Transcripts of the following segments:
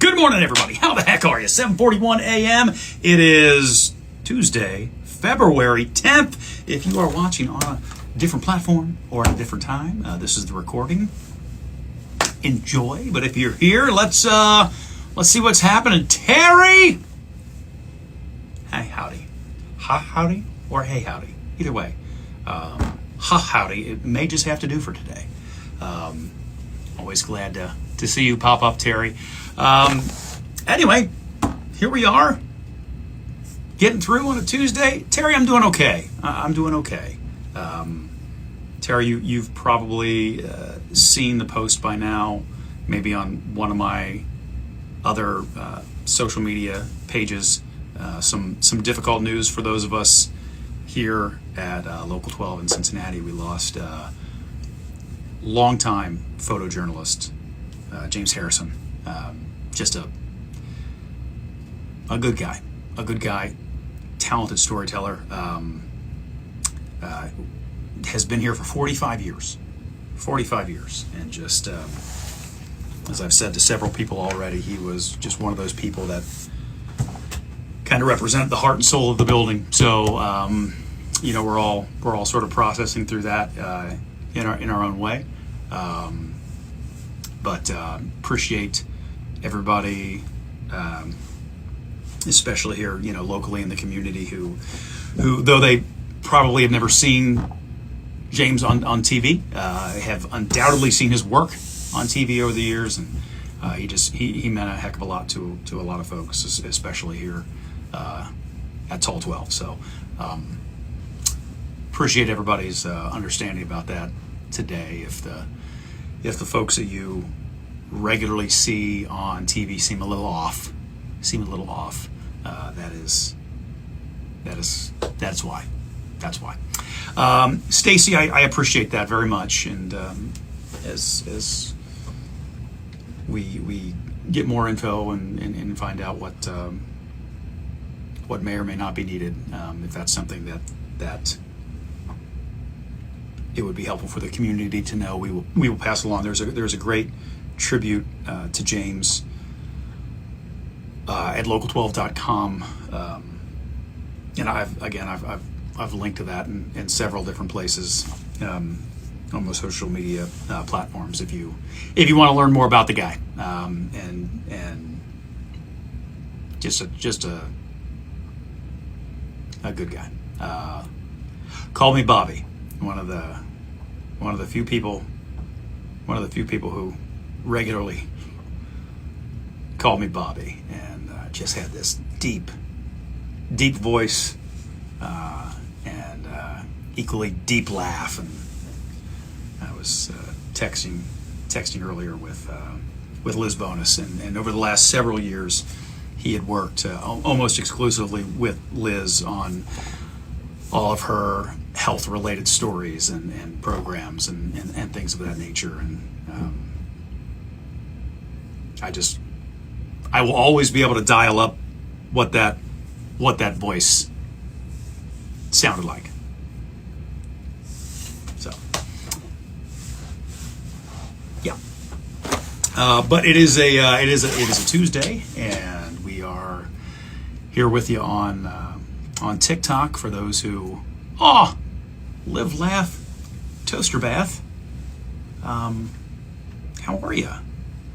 Good morning, everybody. How the heck are you? 7:41 a.m. It is Tuesday, February 10th. If you are watching on a different platform or at a different time, this is the recording. Enjoy. But if you're here, let's see what's happening. Terry. Hey, howdy. Ha, howdy, or hey, howdy. Either way. Ha, howdy. It may just have to do for today. Always glad to see you pop up, Terry. Anyway, here we are, getting through on a Tuesday. Terry, I'm doing okay. I'm doing okay. Terry, you've probably seen the post by now, maybe on one of my other social media pages. Some difficult news for those of us here at Local 12 in Cincinnati. We lost longtime photojournalist James Harrison. Just a good guy, talented storyteller. Has been here for 45 years, and just as I've said to several people already, he was just one of those people that kind of represented the heart and soul of the building. So we're all sort of processing through that in our own way. But appreciate everybody, especially here, locally in the community, who though they probably have never seen James on TV, have undoubtedly seen his work on TV over the years, and he meant a heck of a lot to a lot of folks, especially here at Tall 12. So appreciate everybody's understanding about that today. If the folks that you regularly see on TV seem a little off, that's why. Stacy, I appreciate that very much, and as we get more info and find out what may or may not be needed, if that's something that it would be helpful for the community to know, we will pass along. There's a great tribute to James at local12.com, and I've linked to that in several different places on most social media platforms. If you want to learn more about the guy, and just a good guy. Call me Bobby. One of the few people who regularly call me Bobby, and just had this deep voice, and equally deep laugh. And I was texting earlier with Liz Bonus, and over the last several years, he had worked almost exclusively with Liz on all of her health-related stories and programs and things of that nature. And I will always be able to dial up what that voice sounded like. So, yeah. But it is a Tuesday, and we are here with you on TikTok for those who live, laugh, toaster bath. How are you?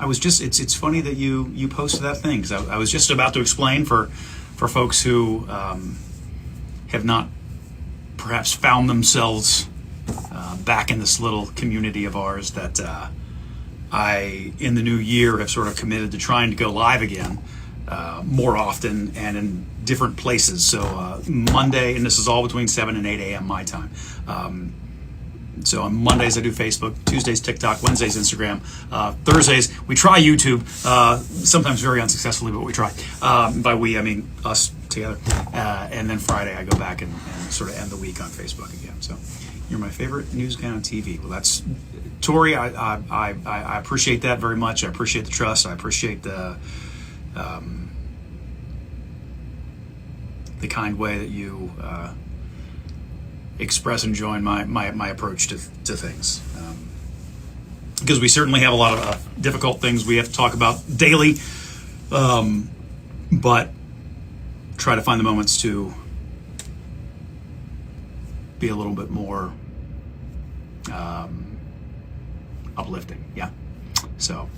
It's funny that you posted that thing, because I was just about to explain for folks who have not perhaps found themselves back in this little community of ours, that I, in the new year, have sort of committed to trying to go live again more often and in different places. So Monday, and this is all between 7 and 8 a.m. my time. So on Mondays I do Facebook, Tuesdays TikTok, Wednesdays Instagram, Thursdays we try YouTube, sometimes very unsuccessfully, but we try. By we, I mean us together. And then Friday I go back and sort of end the week on Facebook again. So you're my favorite news guy on TV. Well, that's Tori. I appreciate that very much. I appreciate the trust. I appreciate the kind way that you express and join my approach to things. Because we certainly have a lot of difficult things we have to talk about daily But try to find the moments to be a little bit more uplifting. Yeah. So,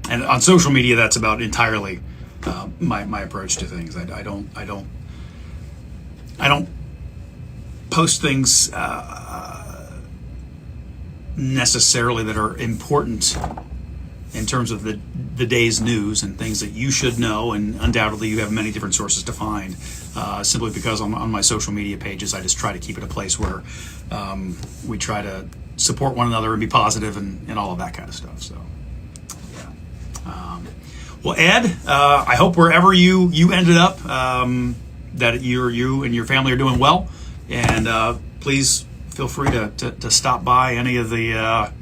and on social media, that's about entirely my approach to things. I don't post things necessarily that are important in terms of the day's news and things that you should know, and undoubtedly you have many different sources to find, simply because on my social media pages I just try to keep it a place where we try to support one another and be positive and all of that kind of stuff. So yeah. Well, Ed, I hope wherever you ended up, that you and your family are doing well, and please feel free to stop by any of the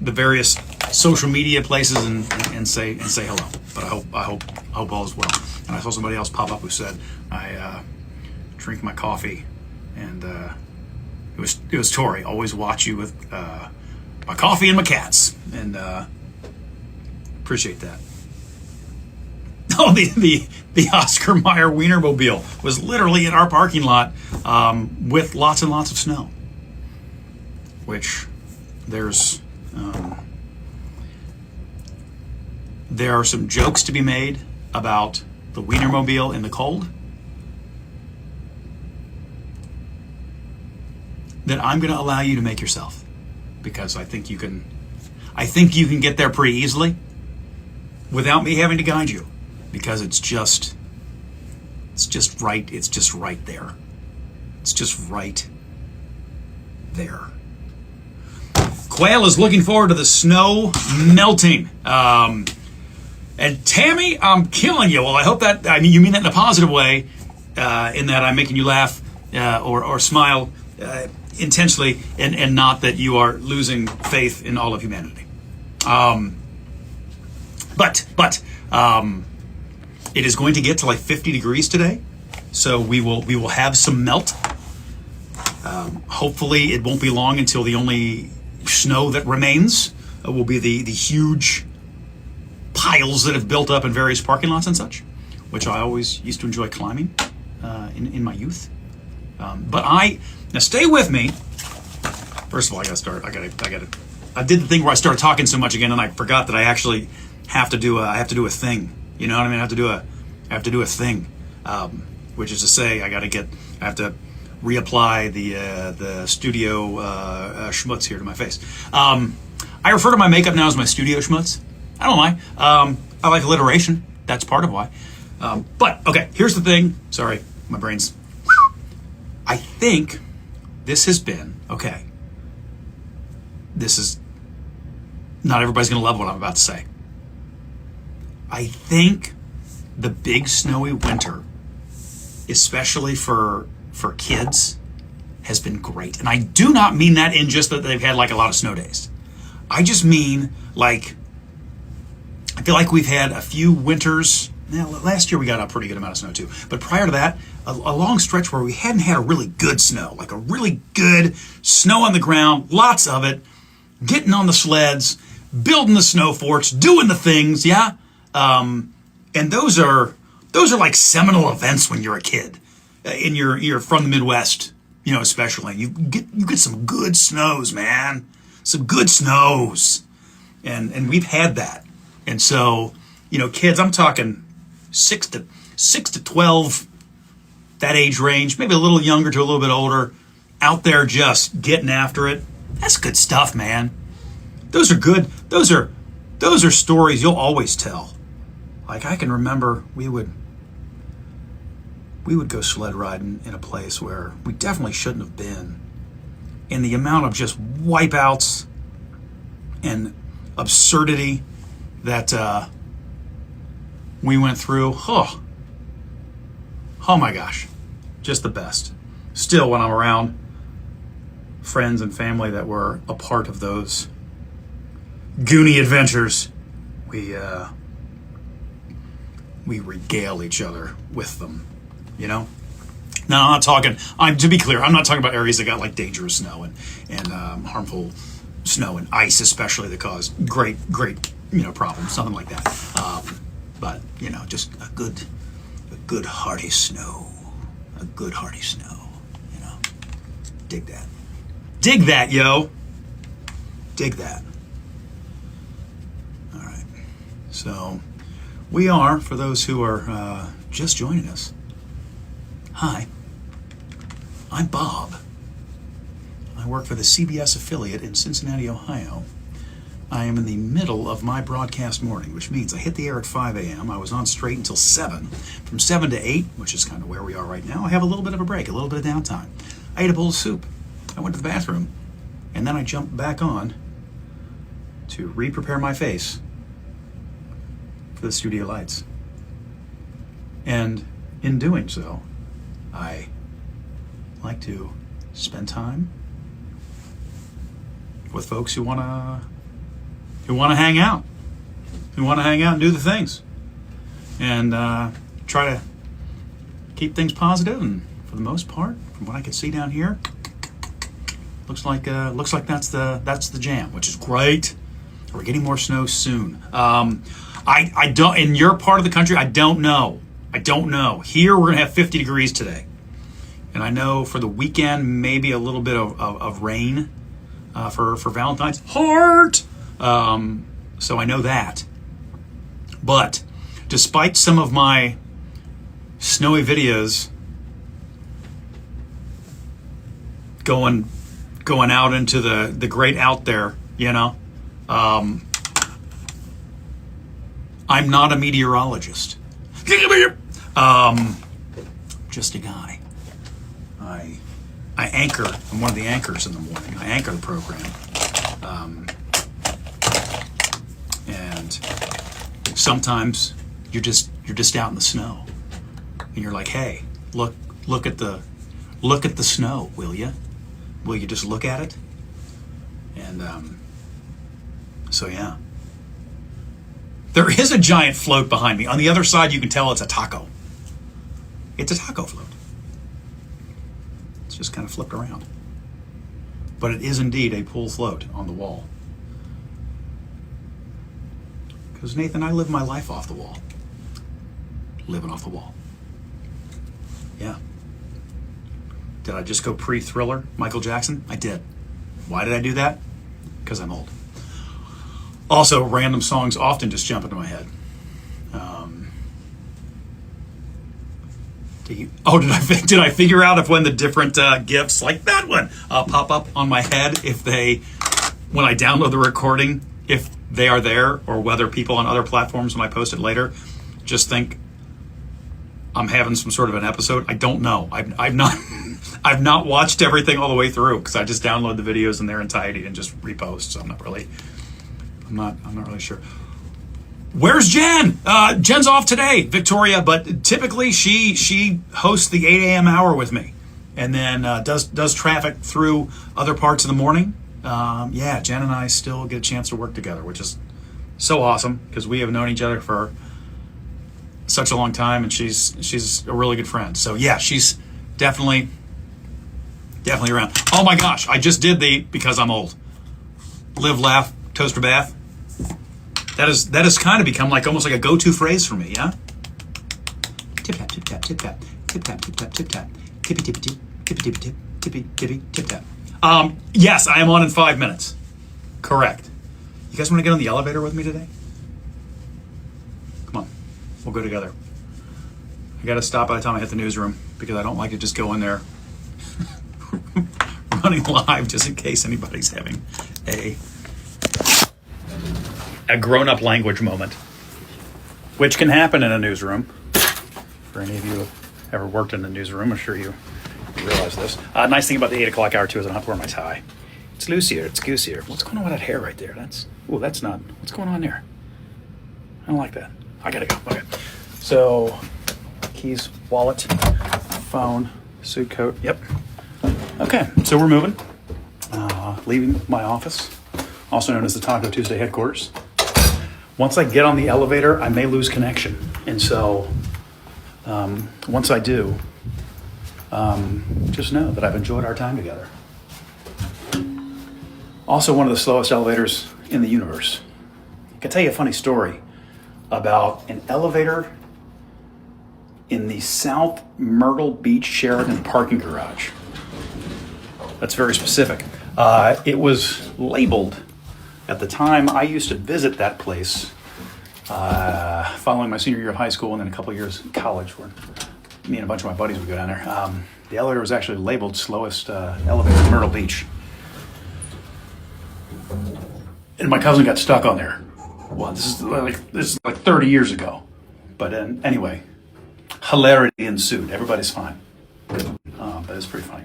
various social media places and say hello. But I hope all is well. And I saw somebody else pop up who said, I drink my coffee, and it was Tori. Always watch you with my coffee and my cats, and appreciate that. Oh, the Oscar Mayer Wienermobile was literally in our parking lot with lots and lots of snow. Which there are some jokes to be made about the Wienermobile in the cold that I'm going to allow you to make yourself, because I think you can get there pretty easily without me having to guide you, because it's just right there. It's just right there. Quail is looking forward to the snow melting. And Tammy, I'm killing you. Well, I hope that, you mean that in a positive way, in that I'm making you laugh or smile intentionally, and not that you are losing faith in all of humanity. But it is going to get to like 50 degrees today, so we will have some melt. Hopefully, it won't be long until the only snow that remains will be the huge piles that have built up in various parking lots and such, which I always used to enjoy climbing in my youth. But now stay with me. First of all, I did the thing where I started talking so much again, and I forgot that I actually have to do a thing. You know what I mean? I have to do a thing, which is to say, I have to reapply the studio schmutz here to my face. I refer to my makeup now as my studio schmutz. I don't mind. I like alliteration. That's part of why. But okay, here's the thing. Sorry, my brain's. I think this has been okay. This is not everybody's going to love what I'm about to say. I think the big snowy winter, especially for kids, has been great. And I do not mean that in just that they've had like a lot of snow days. I just mean like, I feel like we've had a few winters. Now, last year we got a pretty good amount of snow too. But prior to that, a long stretch where we hadn't had a really good snow, like a really good snow on the ground, lots of it, getting on the sleds, building the snow forts, doing the things, yeah? And those are like seminal events when you're a kid. And you're from the Midwest, especially. You get some good snows, man. Some good snows. And we've had that. And so, kids, I'm talking 6 to 12, that age range, maybe a little younger to a little bit older, out there just getting after it. That's good stuff, man. Those are good. Those are stories you'll always tell. Like, I can remember we would go sled riding in a place where we definitely shouldn't have been. And the amount of just wipeouts and absurdity that we went through, oh my gosh, just the best. Still, when I'm around friends and family that were a part of those Goonie adventures, we regale each other with them, Now, I'm not talking, to be clear, I'm not talking about areas that got like dangerous snow and harmful snow and ice especially that caused great, problems, something like that. but just a good hearty snow, Dig that, yo. Dig that. All right. So we are, for those who are just joining us, hi, I'm Bob. I work for the CBS affiliate in Cincinnati, Ohio. I am in the middle of my broadcast morning, which means I hit the air at 5 a.m. I was on straight until 7. From 7 to 8, which is kind of where we are right now, I have a little bit of a break, a little bit of downtime. I ate a bowl of soup. I went to the bathroom. And then I jumped back on to re-prepare my face for the studio lights. And in doing so, I like to spend time with folks who want to hang out, and do the things, and try to keep things positive. And for the most part, from what I can see down here, looks like that's the jam, which is great. We're getting more snow soon. I don't, in your part of the country, I don't know. Here we're gonna have 50 degrees today, and I know for the weekend maybe a little bit of rain for Valentine's heart. So I know that. But despite some of my snowy videos going out into the great out there, I'm not a meteorologist. Just a guy. I anchor. I'm one of the anchors in the morning. I anchor the program. And sometimes you're just out in the snow, and you're like, hey, look at the snow, will you? Will you just look at it? And so yeah. There is a giant float behind me. On the other side, you can tell it's a taco. It's a taco float. It's just kind of flipped around. But it is indeed a pool float on the wall. Because Nathan, I live my life off the wall. Living off the wall. Yeah. Did I just go pre-Thriller, Michael Jackson? I did. Why did I do that? Because I'm old. Also, random songs often just jump into my head. Did I figure out if when the different GIFs, like that one, pop up on my head, when I download the recording, if they are there, or whether people on other platforms, when I post it later, just think I'm having some sort of an episode? I don't know. I've not watched everything all the way through, because I just download the videos in their entirety and just repost. So I'm not really sure. Where's Jen? Jen's off today, Victoria, but typically she hosts the 8 a.m. hour with me, and then does traffic through other parts of the morning. Jen and I still get a chance to work together, which is so awesome, because we have known each other for such a long time, and she's a really good friend. So yeah, she's definitely around. Oh my gosh, I just did because I'm old. Live, laugh, toaster bath. That has kind of become almost like a go-to phrase for me, yeah? Tip tap, tip tap, tip tap, tip tap, tip tap, tip tap, tippy tippy tip, tippy tippy tip, tippy tippy tip tap. Yes, I am on in 5 minutes. Correct. You guys want to get on the elevator with me today? Come on, we'll go together. I got to stop by the time I hit the newsroom, because I don't like to just go in there running live, just in case anybody's having a grown-up language moment, which can happen in a newsroom. For any of you who have ever worked in a newsroom, I'm sure you realize this. Nice thing about the 8 o'clock hour too is I don't have to wear my tie. It's loosier, it's goosier. What's going on with that hair right there? That's not. What's going on there? I don't like that. I gotta go. Okay. So, keys, wallet, phone, suit coat. Yep. Okay. So we're moving. Leaving my office, also known as the Taco Tuesday headquarters. Once I get on the elevator, I may lose connection. And so once I do, just know that I've enjoyed our time together. Also, one of the slowest elevators in the universe. I can tell you a funny story. about an elevator in the South Myrtle Beach Sheraton parking garage. That's very specific. It was labeled at the time I used to visit that place following my senior year of high school and then a couple of years in college where me and a bunch of my buddies would go down there. The elevator was actually labeled slowest elevator in Myrtle Beach. And my cousin got stuck on there. Well, this is like 30 years ago. But anyway, hilarity ensued. Everybody's fine. But it's pretty funny.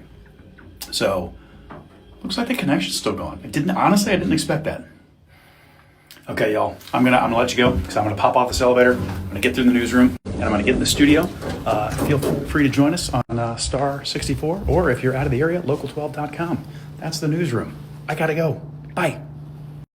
So, looks like the connection's still going. Honestly, I didn't expect that. Okay, y'all, I'm gonna let you go because I'm gonna pop off this elevator. I'm gonna get through the newsroom and I'm gonna get in the studio. Feel free to join us on Star 64, or if you're out of the area, local12.com. That's the newsroom. I gotta go. Bye.